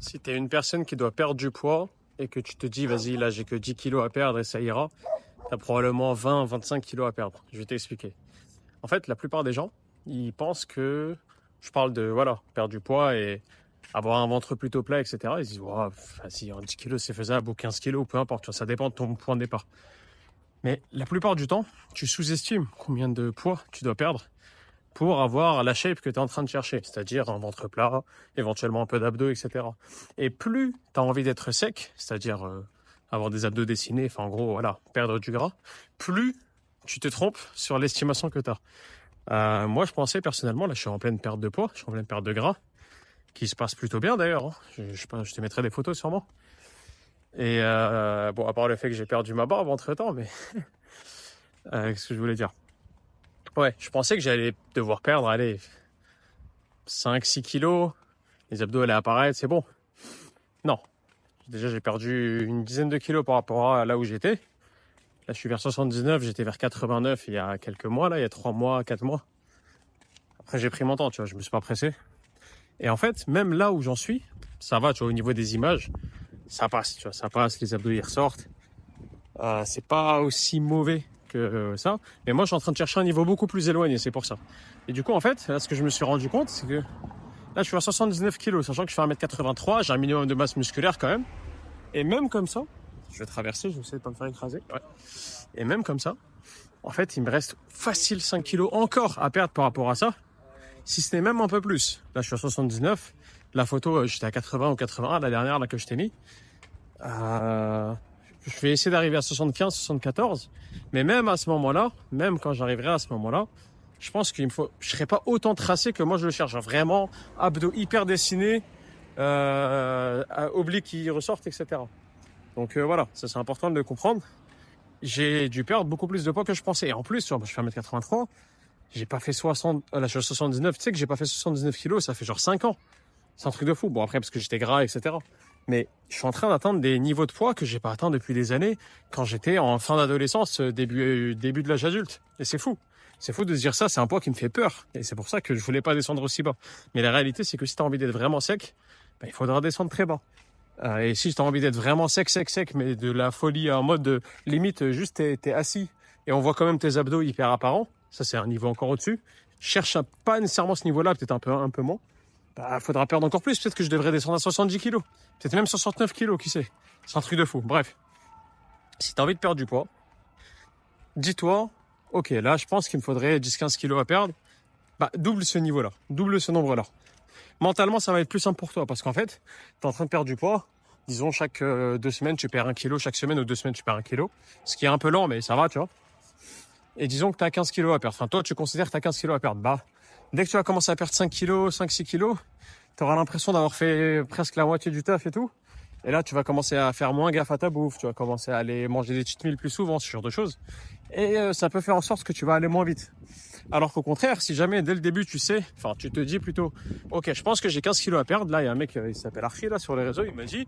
Si tu es une personne qui doit perdre du poids et que tu te dis, vas-y, là, j'ai que 10 kilos à perdre et ça ira, tu as probablement 20-25 kilos à perdre. Je vais t'expliquer. En fait, la plupart des gens, ils pensent que je parle de, voilà, perdre du poids et avoir un ventre plutôt plat, etc. Ils se disent, wow, vas-y, 10 kilos, c'est faisable, ou 15 kilos, peu importe, tu vois, ça dépend de ton point de départ. Mais la plupart du temps, tu sous-estimes combien de poids tu dois perdre pour avoir la shape que tu es en train de chercher, c'est-à-dire un ventre plat, éventuellement un peu d'abdos, etc. Et plus tu as envie d'être sec, c'est-à-dire avoir des abdos dessinés, enfin en gros, voilà, perdre du gras, plus tu te trompes sur l'estimation que tu as. Moi, je pensais personnellement, là je suis en pleine perte de poids, je suis en pleine perte de gras, qui se passe plutôt bien d'ailleurs, hein. Je te mettrai des photos sûrement. Et bon, à part le fait que j'ai perdu ma barbe entre-temps, mais qu'est-ce que je voulais dire? Ouais, je pensais que j'allais devoir perdre, allez, 5-6 kilos, les abdos allaient apparaître, c'est bon. Non. Déjà, j'ai perdu une dizaine de kilos par rapport à là où j'étais. Là, je suis vers 79, j'étais vers 89 il y a quelques mois, là, il y a 3 mois, 4 mois. Après, j'ai pris mon temps, tu vois, je me suis pas pressé. Et en fait, même là où j'en suis, ça va, tu vois, au niveau des images, ça passe, tu vois, ça passe, les abdos, ils ressortent. C'est pas aussi mauvais que ça. Mais moi, je suis en train de chercher un niveau beaucoup plus éloigné, c'est pour ça. Et du coup, en fait, là, ce que je me suis rendu compte, c'est que là, je suis à 79 kilos, sachant que je fais 1m83, j'ai un minimum de masse musculaire quand même. Et même comme ça, je vais traverser, je vais essayer de pas me faire écraser. Ouais. Et même comme ça, en fait, il me reste facile 5 kilos encore à perdre par rapport à ça, si ce n'est même un peu plus. Là, je suis à 79. La photo, j'étais à 80 ou 81, la dernière là que je t'ai mis. Je vais essayer d'arriver à 75, 74. Mais même à ce moment-là, même quand j'arriverai à ce moment-là, je pense qu'il me faut, je serai pas autant tracé que moi je le cherche. Vraiment, abdos hyper dessinés, obliques qui ressortent, etc. Donc voilà, ça c'est important de le comprendre. J'ai dû perdre beaucoup plus de poids que je pensais. Et en plus, tu vois, je fais 1m83, j'ai pas fait 60, là je suis à 79, tu sais que j'ai pas fait 79 kilos, ça fait genre 5 ans. C'est un truc de fou. Bon, après, parce que j'étais gras, etc. Mais je suis en train d'atteindre des niveaux de poids que j'ai pas atteints depuis des années quand j'étais en fin d'adolescence, début de l'âge adulte. Et c'est fou. C'est fou de se dire ça, c'est un poids qui me fait peur. Et c'est pour ça que je voulais pas descendre aussi bas. Mais la réalité, c'est que si tu as envie d'être vraiment sec, bah, il faudra descendre très bas. Et si tu as envie d'être vraiment sec, mais de la folie en mode limite, juste t'es assis et on voit quand même tes abdos hyper apparents, ça c'est un niveau encore au-dessus. Cherche pas nécessairement ce niveau-là, peut-être un peu moins. Bah, faudra perdre encore plus. Peut-être que je devrais descendre à 70 kilos. Peut-être même 69 kilos, qui sait. C'est un truc de fou. Bref. Si tu as envie de perdre du poids, dis-toi, ok, là, je pense qu'il me faudrait 10-15 kilos à perdre. Bah, double ce niveau-là. Double ce nombre-là. Mentalement, ça va être plus simple pour toi parce qu'en fait, tu es en train de perdre du poids. Disons, chaque 2 semaines, tu perds 1 kilo. Chaque semaine ou 2 semaines, tu perds 1 kilo. Ce qui est un peu lent, mais ça va, tu vois. Et disons que tu as 15 kilos à perdre. Enfin, toi, tu considères que tu as 15 kilos à perdre. Bah, dès que tu vas commencer à perdre 5 kilos, 5-6 kilos, tu auras l'impression d'avoir fait presque la moitié du taf et tout. Et là, tu vas commencer à faire moins gaffe à ta bouffe. Tu vas commencer à aller manger des cheat meals plus souvent, ce genre de choses. Et ça peut faire en sorte que tu vas aller moins vite. Alors qu'au contraire, si jamais dès le début, tu sais, enfin, tu te dis plutôt, ok, je pense que j'ai 15 kilos à perdre. Là, il y a un mec, il s'appelle Archie, là, sur les réseaux, il m'a dit,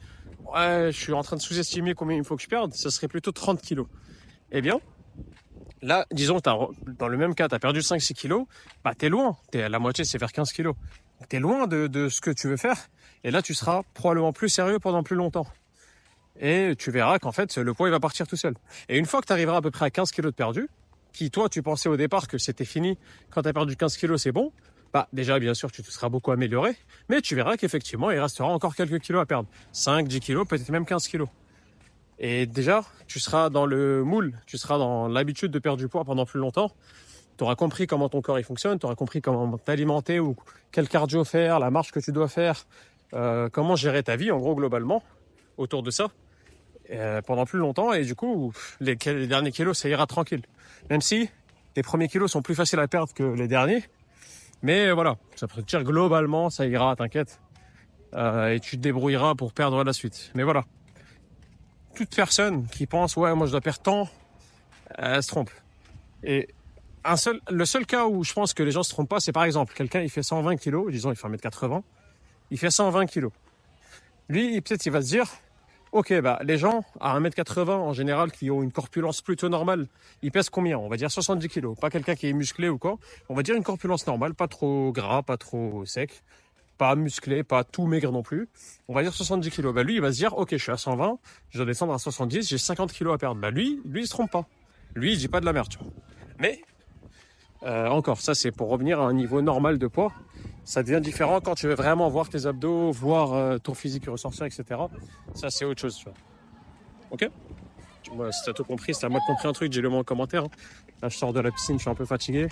ouais, je suis en train de sous-estimer combien il faut que je perde. Ça serait plutôt 30 kilos. Eh bien, là, disons, dans le même cas, tu as perdu 5-6 kilos, bah t'es loin, t'es à la moitié, c'est vers 15 kilos. T'es loin de ce que tu veux faire, et là, tu seras probablement plus sérieux pendant plus longtemps. Et tu verras qu'en fait, le poids, il va partir tout seul. Et une fois que tu arriveras à peu près à 15 kilos de perdu, qui, toi, tu pensais au départ que c'était fini, quand tu as perdu 15 kilos, c'est bon, bah déjà, bien sûr, tu te seras beaucoup amélioré, mais tu verras qu'effectivement, il restera encore quelques kilos à perdre. 5, 10 kilos, peut-être même 15 kilos. Et déjà, tu seras dans le moule, tu seras dans l'habitude de perdre du poids pendant plus longtemps. Tu auras compris comment ton corps il fonctionne, tu auras compris comment t'alimenter ou quel cardio faire, la marche que tu dois faire, comment gérer ta vie en gros globalement autour de ça pendant plus longtemps. Et du coup, les derniers kilos, ça ira tranquille. Même si les premiers kilos sont plus faciles à perdre que les derniers. Mais voilà, ça peut dire globalement, ça ira, t'inquiète. Et tu te débrouilleras pour perdre la suite. Mais voilà. Toute personne qui pense, ouais, moi je dois perdre tant, elle se trompe. Et le seul cas où je pense que les gens se trompent pas, c'est par exemple, quelqu'un il fait 120 kilos, disons il fait 1m80, il fait 120 kilos. Lui, peut-être il va se dire, ok, bah les gens à 1m80 en général qui ont une corpulence plutôt normale, ils pèsent combien? On va dire 70 kilos. Pas quelqu'un qui est musclé ou quoi. On va dire une corpulence normale, pas trop gras, pas trop sec. pas musclé, pas tout maigre non plus. On va dire 70 kilos. Bah lui, il va se dire, ok, je suis à 120, je dois descendre à 70, j'ai 50 kilos à perdre. Bah lui, il se trompe pas. Lui, il dit pas de la merde, tu vois. Mais, encore, ça c'est pour revenir à un niveau normal de poids. Ça devient différent quand tu veux vraiment voir tes abdos, voir ton physique ressortir, etc. Ça, c'est autre chose, tu vois. Ok? Moi, si t'as tout compris, si t'as mal compris un truc, dis-le moi en commentaire, hein. Là, je sors de la piscine, je suis un peu fatigué.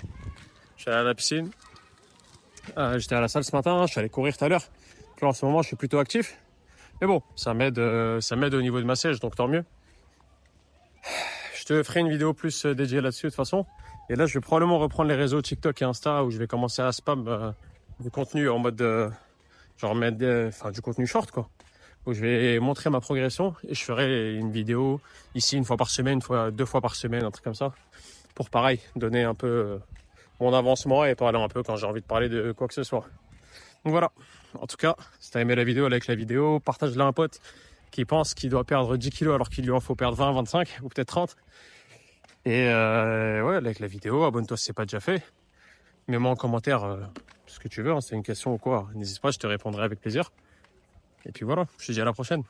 Je suis allé à la piscine. J'étais à la salle ce matin, je suis allé courir tout à l'heure. Puis en ce moment, je suis plutôt actif. Mais bon, ça m'aide au niveau de ma sèche, donc tant mieux. Je te ferai une vidéo plus dédiée là-dessus de toute façon. Et là, je vais probablement reprendre les réseaux TikTok et Insta où je vais commencer à spam du contenu en mode genre mettre du contenu short quoi. Où je vais montrer ma progression et je ferai une vidéo ici une fois par semaine, une fois, 2 fois par semaine, un truc comme ça. Pour pareil, donner un peu mon avancement et parler un peu quand j'ai envie de parler de quoi que ce soit. Donc voilà. En tout cas, si t'as aimé la vidéo, like la vidéo, partage-la à un pote qui pense qu'il doit perdre 10 kilos alors qu'il lui en faut perdre 20, 25 ou peut-être 30. Et ouais, like la vidéo, abonne-toi si c'est pas déjà fait. Mets-moi en commentaire ce que tu veux, hein, c'est une question ou quoi. N'hésite pas, je te répondrai avec plaisir. Et puis voilà, je te dis à la prochaine.